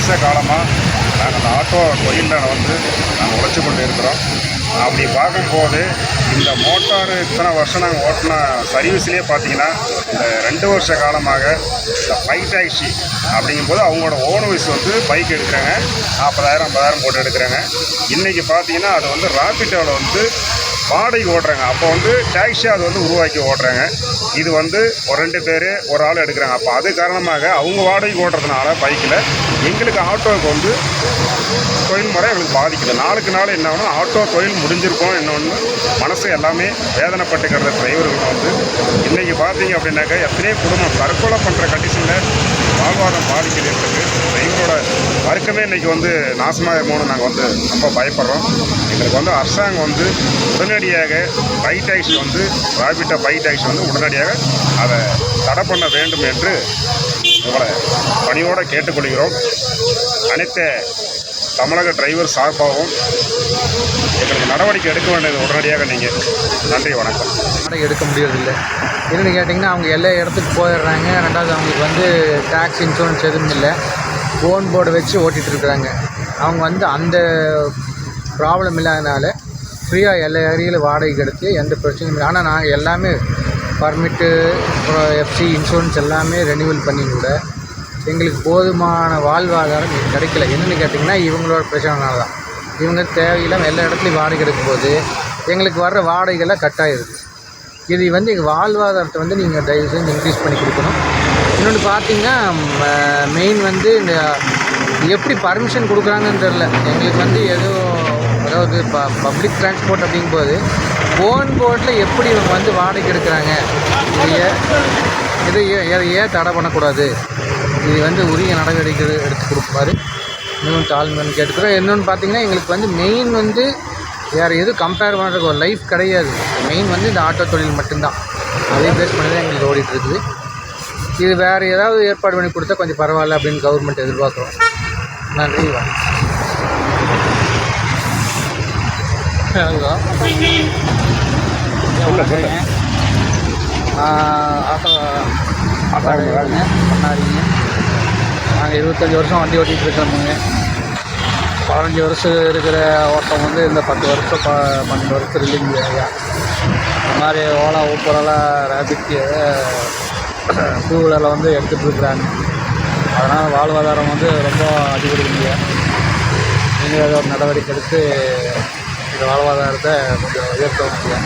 வருஷ காலமாக நாங்கள் அந்த ஆட்டோ தொழிலில் வந்து நாங்கள் உழைச்சி கொண்டு இருக்கிறோம். அப்படி பார்க்கும்போது இந்த மோட்டார் இத்தனை வருஷம் நாங்கள் ஓட்டின சர்வீஸ்லேயே பார்த்தீங்கன்னா இந்த 2 வருஷ காலமாக இந்த பைக் டாக்ஸி அப்படிங்கும்போது அவங்களோட ஓனர்ஸ் வந்து பைக் எடுக்கிறாங்க, 40,000 50,000 போட்டு எடுக்கிறாங்க. இன்றைக்கி பார்த்தீங்கன்னா அது வந்து ராபிட்டோவில் வந்து வாடகைக்கு ஓட்டுறாங்க. அப்போ வந்து டாக்ஸி அது வந்து உருவாக்கி ஓட்டுறாங்க. இது வந்து ஒரு 2 பேர் ஒரு ஆள் எடுக்கிறாங்க. அப்போ அது காரணமாக அவங்க வாடகைக்கு ஓட்டுறதுனால பைக்கில் எங்களுக்கு ஆட்டோவுக்கு வந்து தொழில்முறை எங்களுக்கு பாதிக்குது. நாளுக்கு நாள் என்ன ஆகணும், ஆட்டோ தொழில் முடிஞ்சிருக்கோம் இன்னொன்று மனசு எல்லாமே வேதனைப்பட்டுக்கிற டிரைவர்களுக்கு வந்து இன்றைக்கி பார்த்தீங்க அப்படின்னாக்கா எத்தனையோ குடும்பம் தற்கொலை பண்ணுற கண்டிஷனில் வாழ்வாதாரம் பாதிக்கிறது இருக்குது. டிரைவரோட வர்க்கமே இன்றைக்கி வந்து நாசமாக இருக்கணும்னு நாங்கள் வந்து ரொம்ப பயப்படுறோம். எங்களுக்கு வந்து அரசாங்கம் வந்து உடனடியாக பைக் டாக்ஸி வந்து ராபிட்டோ பைக் டாக்ஸி வந்து உடனடியாக அதை தடை பண்ண வேண்டும் என்று உங்களை பணியோடு கேட்டுக்கொள்கிறோம். அனைத்து தமிழக டிரைவர் சார்பாகவும் எங்களுக்கு நடவடிக்கை எடுக்க வேண்டியது உடனடியாக நீங்கள். நன்றி, வணக்கம். நடவடிக்கை எடுக்க முடியறதில்லை. என்னென்னு கேட்டிங்கன்னா அவங்க எல்லா இடத்துக்கு போயிடுறாங்க. ரெண்டாவது அவங்களுக்கு வந்து டேக்ஸ் இன்சூரன்ஸ் எதுவும் இல்லை, ஓன் போர்டு வச்சு ஓட்டிகிட்ருக்குறாங்க. அவங்க வந்து அந்த ப்ராப்ளம் இல்லாதனால ஃப்ரீயாக எல்லா ஏரியாவில் வாடகைக்கு எடுத்து எந்த பிரச்சனையும் இல்லை. ஆனால் நாங்கள் எல்லாமே பர்மிட்டு, அப்புறம் எஃப்சி, இன்சூரன்ஸ் எல்லாமே ரெனியூவல் பண்ணி கூட எங்களுக்கு போதுமான வாழ்வாதாரம் கிடைக்கல. என்னென்னு கேட்டிங்கன்னா இவங்களோட பிரச்சனைனால தான். இவங்க தேவையில்லாமல் எல்லா இடத்துலையும் வாடகை எடுக்கும்போது எங்களுக்கு வர்ற வாடகைகள்லாம் கட் ஆகிடுது. இது வந்து எங்கள் வாழ்வாதாரத்தை வந்து நீங்கள் தயவு செஞ்சு இன்க்ரீஸ் பண்ணி கொடுக்கணும். இன்னொன்று பார்த்தீங்கன்னா மெயின் வந்து இந்த எப்படி பர்மிஷன் கொடுக்குறாங்கன்னு தெரில. எங்களுக்கு வந்து அதாவது பப்ளிக் டிரான்ஸ்போர்ட் அப்படிங்கும்போது ஓன் போர்ட்டில் எப்படி இவங்க வந்து வாடகை எடுக்கிறாங்க, இதை ஏன் தடை பண்ணக்கூடாது, இது வந்து உரிய நடவடிக்கை எடுத்து கொடுக்குமாறு இன்னும் தாழ்மைன்னு கேட்டுக்கிறோம். இன்னொன்று பார்த்திங்கன்னா எங்களுக்கு வந்து மெயின் வந்து வேறு எதுவும் கம்பேர் பண்ணுறதுக்கு ஒரு லைஃப் கிடையாது. மெயின் வந்து இந்த ஆட்டோ தொழில் மட்டும்தான். அதே பேஸ் பண்ணி தான் எங்களுக்கு ஓடிட்டுருக்குது. இது வேறு ஏதாவது ஏற்பாடு பண்ணி கொடுத்தா கொஞ்சம் பரவாயில்ல அப்படின்னு கவர்மெண்ட் எதிர்பார்க்குறோம். நன்றி, பண்ணாதீங்க. நாங்கள் 25 வருஷம் வண்டி ஓட்டிகிட்டு இருக்கிறோமுங்க. 15 வருஷம் இருக்கிற ஓட்டம் வந்து இந்த 10 வருஷம் 12 வருஷம் இல்லைங்க. இந்த மாதிரி ஓலா, ஊப்பரெல்லாம் ரேபிட் டூ வீலரில் வந்து எடுத்துகிட்டு இருக்கிறாங்க. அதனால் வாழ்வாதாரம் வந்து ரொம்ப அதிகரிக்குங்க. நீங்கள் ஏதோ ஒரு நடவடிக்கை எடுத்து இந்த வாழ்வாதாரத்தை கொஞ்சம் உயர்த்த முடியும்.